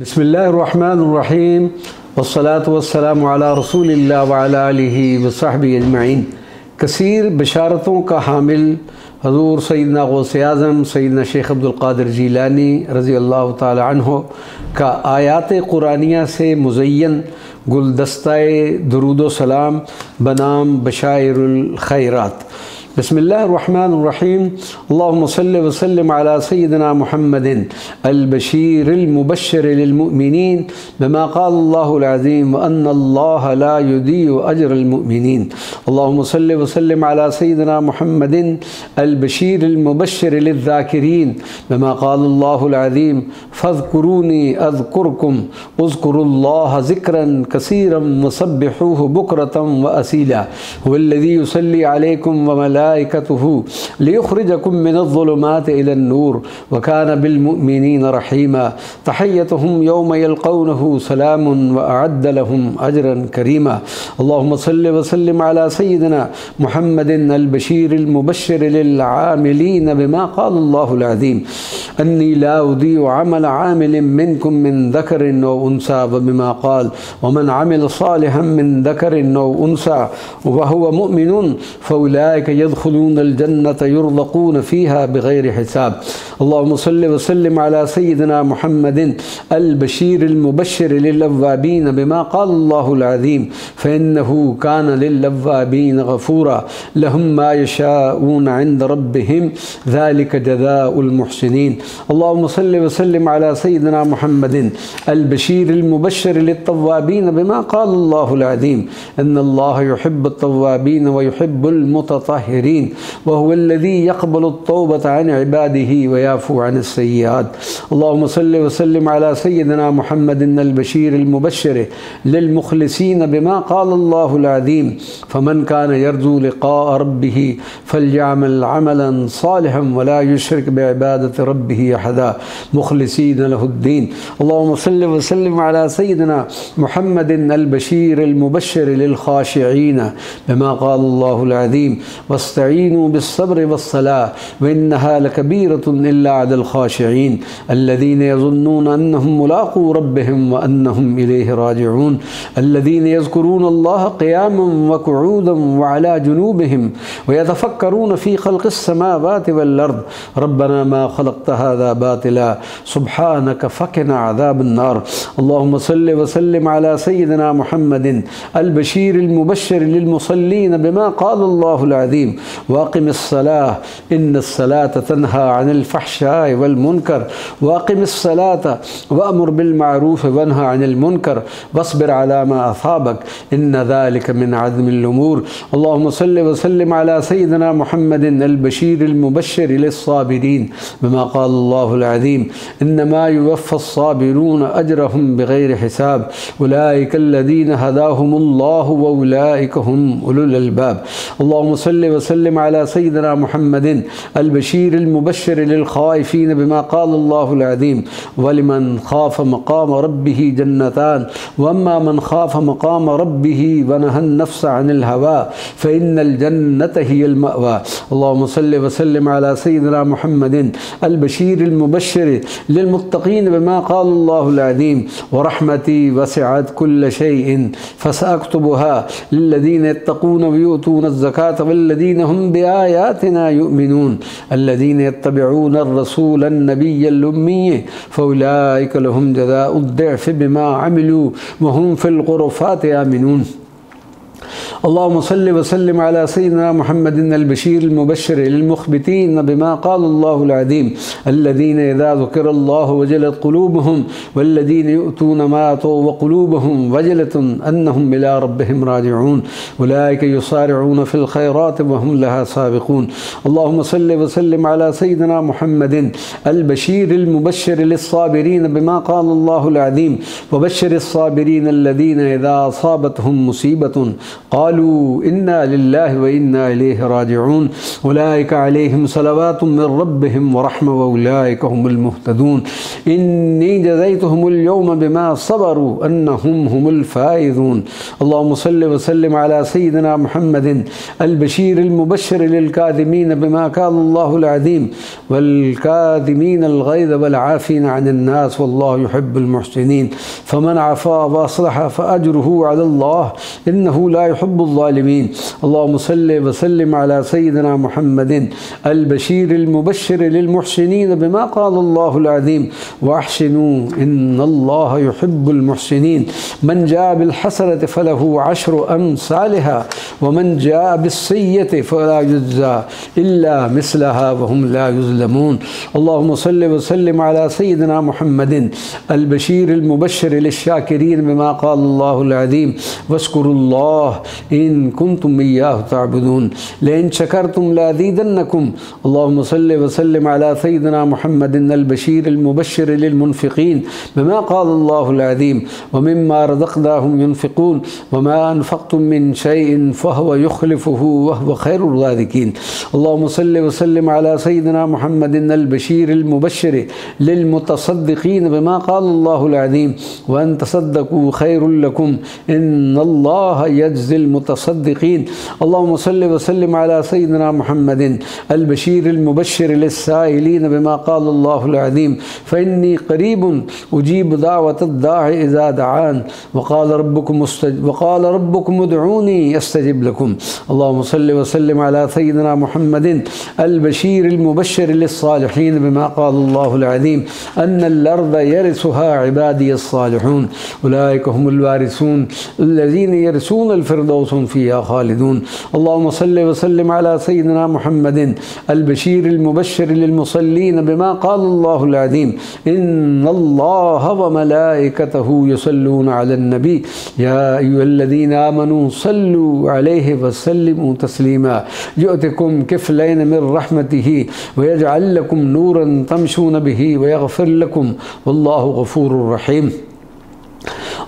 बिस्मिल्लाहिर्रहमानिर्रहीम वस्सलातु वस्सलामु अला रसूलिल्लाह व अला आलिहि व सहबिहि अजमईन। कसीर बशारतों का हामिल हज़ूर सैयदना गौसे आज़म सैयदना शेख अब्दुल क़ादिर जीलानी रज़ी अल्लाह ताला अन्हु का आयात कुरानिया से मुज़य्यन गुलदस्ता-ए दुरूद व सलाम बनाम बशाइरुल खैरात। बिस्मिल्लाहिर्रहमानिर्रहीम। अल्लाहुम्मा सल्लि व सल्लिम अला सय्यिदिना मुहम्मदिन अल बशीरिल मुबश्शिर लिल मुमिनीन बिमा क़ाल अल्लाहुल अज़ीम व अन्ना अल्लाह ला युदीउ अजरल मुमिनीन। अल्लाहुम्मा सल्लि व सल्लिम अला सय्यिदिना मुहम्मदिन अल बशीरिल मुबश्शिर लिल ज़ाकिरीन बिमा क़ाल अल्लाहुल अज़ीम फ़ज़कुरूनी अज़कुरकुम उज़्कुरुल्लाह ज़िक्रन कसीरन वसब्बिहूहु बुक्रतन व असीला हुवल्लज़ी युसल्ली अलैकुम व मलाइकतुहु लियुख़रिजकुम मिनज़्ज़ुलुमाति इलन-नूर व कान बिल-मुअ्मिनीना रहीमा। तहिय्यतुहुम यौम यल्क़ौनहु सलामुन व अअद्द लहुम अजरन करीमा। अल्लाहुम्मा सल्लि व सल्लिम अला सय्यिदिना मुहम्मदिन अल बशीरिल मुबश्शिर लिल आमिलीन बिमा क़ाल अल्लाहुल अज़ीम अन्नी ला उदीउ अमल आमिलिन मिनकुम मिन ज़करिन व उन्सा व बिमा क़ाल व मन अमिल सालिहन मिन ज़करिन व उन्सा व हुवा मुअमिनुन फ़उलाइका यदख़ुलूनल जन्नत युरज़क़ून फ़ीहा बिग़ैरि हिसाब। अल्लाहुम्मा सल्लि व सल्लिम अला सय्यिदिना मुहम्मदिन अल बशीरिल मुबश्शिर लिल अव्वाबीन बिमा क़ाल अल्लाहुल अज़ीम फ़इन्नहु कान लिल अव्वाबीन गफ़ूरा लहुम मा यशाऊन इंद रब्बिहिम ज़ालिका जज़ाउल मुहसिनीन। अल्लाहुम्मा सल्लि व सल्लिम अला सय्यिदिना मुहम्मदिन अल बशीरिल मुबश्शिर लित तव्वाबीन बिमा क़ाल अल्लाहुल अज़ीम इन्नल्लाह युहिब्बुत तव्वाबीन व युहिब्बुल मुतत्तहिरीन व हुवल्लज़ी यक़बलुत तौबता अन इबादिही व याफ़ू अनिस सय्यिआत। अल्लाहुम्मा सल्लि व सल्लिम अला सय्यिदिना मुहम्मदिन अल बशीरिल मुबश्शिर लिल मुख़लिसीन बिमा क़ाल अल्लाहुल अज़ीम फ़मन कान यरजू लिक़ाअ रब्बिही फ़लयअमल अमलन सालिहन व ला युश्रिक बिइबादति रब्बिही अहदा मुख़लिसीन लहुद्दीन। अल्लाहुम्मा सल्लि व सल्लिम अला सय्यिदिना मुहम्मदिन अल बशीरिल मुबश्शिर लिल ख़ाशिईन बिमा क़ाल अल्लाहुल अज़ीम वस्तईनु बिस्सब्रि वस्सलाह व इन्नहा लकबीरतुन इल्ला अलल ख़ाशिईन अल्लज़ीना यज़ुन्नून अन्नहुम मुलाक़ू रब्बिहिम व अन्नहुम इलैहि राजिऊन अल्लज़ीना यज़्कुरूनल्लाह क़ियामन व क़ुऊदन व अला जुनूबिहिम व यतफ़क्करून फ़ी ख़ल्क़िस समावाति वल अर्द रब्बना मा ख़लक़्त हाज़ा बातिला सुब्हानक फ़क़िना अज़ाबन नार। अल्लाहुम्मा सल्लि व सल्लिम अला सय्यिदिना मुहम्मदिन अल बशीरिल मुबश्शिर लिल मुसल्लीन बिमा क़ाल अल्लाहुल अज़ीम वाक़िमिस सलाह इन्नस सलाता तन्हा अनिल फ़हशाइ वल मुनकर वाक़िमिस सलाता वअमुर बिल मअरूफ़ वन्हा अनिल मुनकर वस्बिर अला मा असाबक इन्न ज़ालिका मिन अज़्मिल उमूर। अल्लाहुम्मा सल्लि व सल्लिम अला सय्यिदिना मुहम्मदिन अल बशीरिल मुबश्शिर लिस्साबिरीन बिमा क़ाल अल्लाहुल अज़ीम इन्नमा युवफ़्फ़स साबिरून अजरहुम बिग़ैरि हिसाब उलाइका अल्लज़ीना हदाहुमुल्लाहु व उलाइका हुम उलुल अलबाब। अल्लाहुम्मा सल्लि व सल्लिम अला सय्यिदिना मुहम्मदिन अल बशीरिल मुबश्शिर लिल ख़ाइफ़ीन बिमा क़ाल अल्लाहुल अज़ीम वलिमन ख़ाफ़ मक़ाम रब्बिही जन्नतान व अम्मा मन ख़ाफ़ मक़ाम रब्बिही व नहन नफ़्स अनिल हवा फ़इन्नल जन्नत हियल मअवा। अल्लाहुम्मा सल्लि व सल्लिम अला सय्यिदिना मुहम्मदिन अल बशीरिल मुबश्शिर लिल मुत्तक़ीन बिमा क़ाल अल्लाहुल अज़ीम व रहमती वसिअत कुल्ल शैइन फ़सअक्तुबुहा लिल्लज़ीना यत्तक़ून व यु'तूनज़ ज़कात वल्लज़ीना हुम बिआयातिना यु'मिनून अल्लज़ीना यत्तबिऊन अर्रसूलन नबिय्यल उम्मिय्य फ़उलाइका लहुम जज़ाउद दिअफ़ि बिमा अमिलू व हुम फ़िल ग़ुरफ़ाति आमिनून। अल्लाहुम्मा सल्लि व सल्लिम अला सय्यिदिना मुहम्मदिन अल बशीरिल मुबश्शिर लिल मुख़बितीन बिमा क़ाल अल्लाहुल अज़ीम अल्लज़ीना इज़ा ज़ुकिरल्लाहु वजलत क़ुलूबुहुम वल्लज़ीना यु'तून मा अतौ व क़ुलूबुहुम वजलतुन अन्नहुम इला रब्बिहिम राजिऊन उलाइका युसारिऊन फ़िल ख़ैराति व हुम लहा साबिक़ून। अल्लाहुम्मा सल्लि व सल्लिम अला सय्यिदिना मुहम्मदिन अल बशीरिल मुबश्शिर लिस्साबिरीन बिमा क़ाल अल्लाहुल अज़ीम व बश्शिरिस साबिरीन अल्लज़ीना इज़ा असाबतहुम मुसीबतुन क़ालू क़ालू इन्ना लिल्लाहि व इन्ना इलैहि राजिऊन उलाइका अलैहिम सलवातुम मिर रब्बिहिम व रहमा व उलाइका हुमुल मुहतदून इन्नी जज़ैतुहुमुल यौम बिमा सबरू अन्नहुम हुमुल फ़ाइज़ून। अल्लाहुम्मा सल्लि व सल्लिम अला सय्यिदिना मुहम्मदिन अल बशीर अल मुबश्शिर लिल काज़िमीन बिमा क़ाला अल्लाहुल अज़ीम वल काज़िमीन अल ग़ैज़ वल आफ़ीना अनिन नास वल्लाहु युहिब्बुल मुहसिनीन फमन अफ़ा व अस्लह फ़अज्रुहु अलल्लाह इन्नहु ला युहिब्बुज़ ज़ालिमीन। अल्लाहुम्मा सल्लि व सल्लिम अला सय्यिदिना मुहम्मदिन अल बशीर अल मुबश्शिर लिल मुहसिनीन बिमा क़ाला अल्लाहुल अज़ीम वअहसिनू इन्नल्लाहा युहिब्बुल मुहसिनीन मन जाअ बिल हसनति फलहु अश्रु अम्सालिहा व मन जाअ बिस्सय्यति फला युज्ज़ा इल्ला मिस्लहा व हुम ला युज़लमून। अल्लाहुम्मा सल्लि व सल्लिम अला सय्यिदिना मुहम्मदिन अल बशीर अल मुबश्शिर लिश्शाकिरीन बिमा क़ाला अल्लाहुल अज़ीम वश्कुरुल्लाह इन कुंतुम इय्याहु तअबुदून लइन शकरतुम लअज़ीदन्नकुम। अल्लाहुम्मा सल्लि व सल्लिम अला सय्यिदिना मुहम्मदिन अल बशीर अल मुबश्शिर लिलमुनफ़िक़ीन बिमा क़ाला अल्लाहुल अज़ीम व मिम्मा रज़क़नाहुम युनफ़िक़ून व मा अनफ़क़्तुम मिन शैइन फ़हुव युख़्लिफ़ुहु व हुव ख़ैरुर राज़िक़ीन। अल्लाहुम्मा सल्लि व सल्लिम अला सय्यिदिना मुहम्मदिन अल बशीर अल मुबश्शिर लिलमुतसद्दिक़ीन बिमा क़ाला अल्लाहुल अज़ीम व अन तसद्दक़ू ख़ैरुल लकुम इन्नल्लाहा यज्ज़िल मुतसद्दिक़ीन। अल्लाहुम्मा सल्लि व सल्लिम अला सय्यिदिना मुहम्मदिन अल बशीर अल मुबश्शिर लिस्साइलीन बिमा क़ाला अल्लाहुल अज़ीम फ़इन्नी क़रीबुन उजीब दावतद दाइ इज़ा दआन वक़ाल रब्बुकुम उदऊनी अस्तजिब लकुम। अल्लाहुम्मा सल्लि व सल्लिम अला सय्यिदिना मुहम्मदिन अल बशीर अल मुबश्शिर लिस्सालिहीन बिमा क़ाला अल्लाहुल अज़ीम अन्नल अर्ज़ यरिसुहा इबादियस सालिहून उलाइका हुमुल वारिसून अल्लज़ीना यरिसूनल फ़िरदौस हुम फ़ीहा ख़ालिदून। अल्लाहुम्मा सल्लि व सल्लिम अला सय्यिदिना मुहम्मदिन अल बशीर अल मुबश्शिर लिलमुसल्लीन बिमा क़ाला अल्लाहुल अज़ीम इन्नल्लाहा व मलाइकतहु युसल्लूना अलन नबी या अय्युहल्लज़ीना आमनू सल्लू अलैहि व सल्लिमू तस्लीमा युअतिकुम किफ़लैन मिन रहमतिही व यजअल लकुम नूरन तमशून बिही व यग़फ़िर लकुम वल्लाहु गफ़ूरुर रहीम।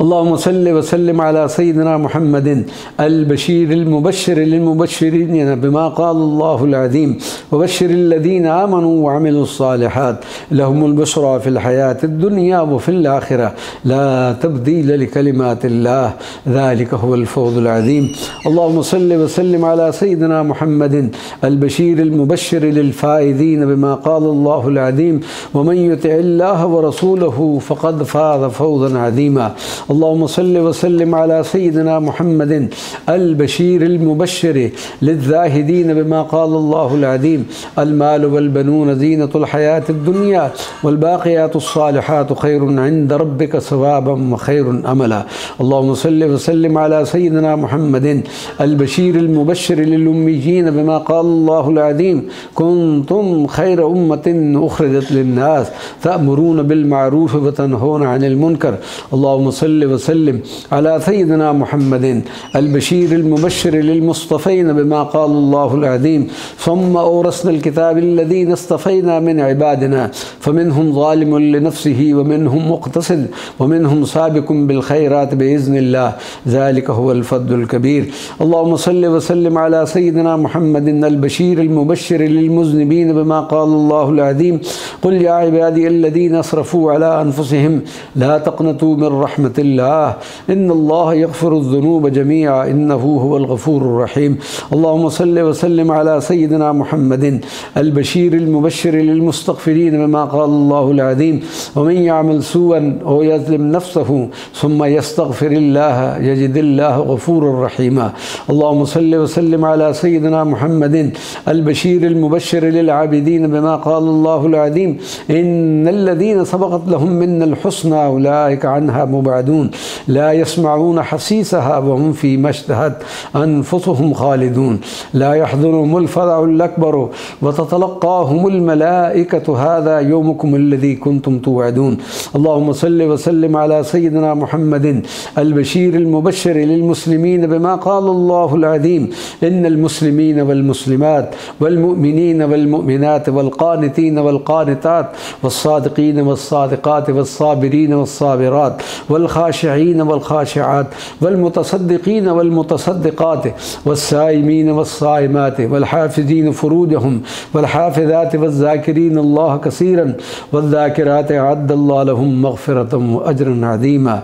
अल्लाहुम्मा सल्लि व सल्लिम अला सय्यिदिना मुहम्मदिन अल बशीर अल मुबश्शिर लिलमुबश्शिरीन बिमा क़ाला अल्लाहुल अज़ीम व बश्शिरिल लज़ीना आमनू व अमिलुस सालिहात लहुमुल बुश्रा फ़िल हयातिद दुनिया व फ़िल आखिरह ला तब्दील लिकलिमातिल्लाह ज़ालिका हुवल फ़ौज़ुल अज़ीम। अल्लाहुम्मा सल्लि व सल्लिम अला सय्यिदिना मुहम्मदिन अल बशीर अल मुबश्शिर लिल फ़ाइज़ीन बिमा क़ाला अल्लाहुल अज़ीम व मन युतिइल्लाह व रसूलहु फ़क़द फ़ाज़ फ़ौज़न अज़ीमा। अल्लाहुम्मा सल्लि व सल्लिम अला सय्यिदिना मुहम्मदिन अल बशीर अल मुबश्शिर लिज़्ज़ाहिदीन बिमा क़ाला अल्लाहुल अज़ीम अल माल वल बनून ज़ीनतुल हयातिद दुनिया वल बाक़ियातुस सालिहातु ख़ैरुन इंद रब्बिका सवाबन व ख़ैरुन अमला। अल्लाहुम्मा सल्लि व सल्लिम अला सय्यिदिना मुहम्मदिन अल बशीर अल मुबश्शिर लिल उम्मिय्यीन बिमा क़ाला अल्लाहुल अज़ीम कुन्तुम ख़ैरा उम्मतिन उख़रिजत लिन्नास तअमुरूना बिल मअरूफ़ व तनहौना अनिल मुनकर। अल्लाहुम्मा सल्लि व सल्लिम अला सय्यिदिना मुहम्मदिन अल बशीर अल मुबश्शिर लिल मुस्तफ़ीन बिमा क़ाला अल्लाहुल अज़ीम सुम्मा औरसनल किताबल्लज़ीना इस्तफ़ैना मिन इबादिना फ़मिनहुम ज़ालिमुन लिनफ़्सिही व मिनहुम मुक़तसिद व मिनहुम साबिक़ुन बिल ख़ैरात बिइज़्निल्लाह ज़ालिका हुवल फ़ज़्लुल कबीर। अल्लाहुम्मा सल्लि व सल्लिम अला सय्यिदिना मुहम्मदिन अल बशीर अल मुबश्शिर लिल मुज़निबीन बिमा क़ाला अल्लाहुल अज़ीम क़ुल या इबादियल्लज़ीना असरफ़ू अला अनफ़ुसिहिम ला तक़नतू मिन रहमतिल्लाह इन्नल्लाहा यग़फ़िरुज़्ज़ुनूब जमीआ इन्नहु हुवल गफ़ूरुर रहीम। अल्लाहुम्मा सल्लि व सल्लिम अला सय्यिदिना मुहम्मदिन अल बशीर अल मुबश्शिर लिल मुस्तग़फ़िरीन बिमा क़ाला अल्लाहुल अज़ीम व मन यअमल सूअन औ यज़लिम नफ़्सहु सुम्मा यस्तग़फ़िरिल्लाह यजिदिल्लाह गफ़ूरुर रहीमा। अल्लाहुम्मा सल्लि व सल्लिम अला सय्यिदिना मुहम्मदिन अल बशीर अल मुबश्शिर लिल आबिदीन बिमा क़ाला अल्लाहुल अज़ीम इन्नल्लज़ीना सबक़त लहुम मिन्नल हुस्ना उलाइका अन्हा मुबअदून ला यस्मऊन हसीसहा व हुम फ़ीमा इश्तहत अनफुसुहुम ख़ालिदून ला यहज़ुनुहुमुल फ़ज़अउल अकबर व ततलक़्क़ाहुमुल मलाइकतु हाज़ा यौमुकुमुल्लज़ी कुन्तुम तुअदून। अल्लाहुम्मा सल्लि व सल्लिम अला सय्यिदिना मुहम्मदिन अल बशीर अल मुबश्शिर लिल मुस्लिमीन बिमा क़ाला अल्लाहुल अज़ीम इन्नल मुस्लिमीन वल मुस्लिमात वल मुअमिनीन वल मुअमिनात वल क़ानितीन वल क़ानितात वस सादिक़ीन वस सादिक़ात वस साबिरीन वस साबिरात वल ख़ाशिईन खाशिईन वल खाशिआत वल मुतसद्दिकीन वल मुतसद्दिकात वस्साइमीन वस्साइमात वल हाफिज़ीन फुरूजहुम वल हाफिज़ात वज़्ज़ाकिरीन अल्लाह कसीरन वज़्ज़ाकिरात अअद्दल्लाहु लहुम मग़फ़िरतन व अजरन अज़ीमा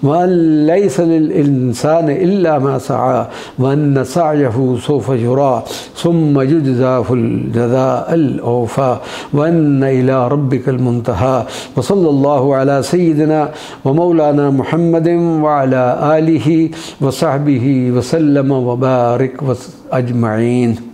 व अन लैसा लिल इंसानि इल्ला मा सआ व अन्न सअयहु सौफ़ युरा सुम्मा युजज़ाहुल जज़ाअल औफ़ा व अन्न इला रब्बिकल मुंतहा व सल्लल्लाहु अला सय्यिदिना व मौलाना मुहम्मदिन व अला आलिहि व सहबिहि व सल्लम व बारिक व अजमईन।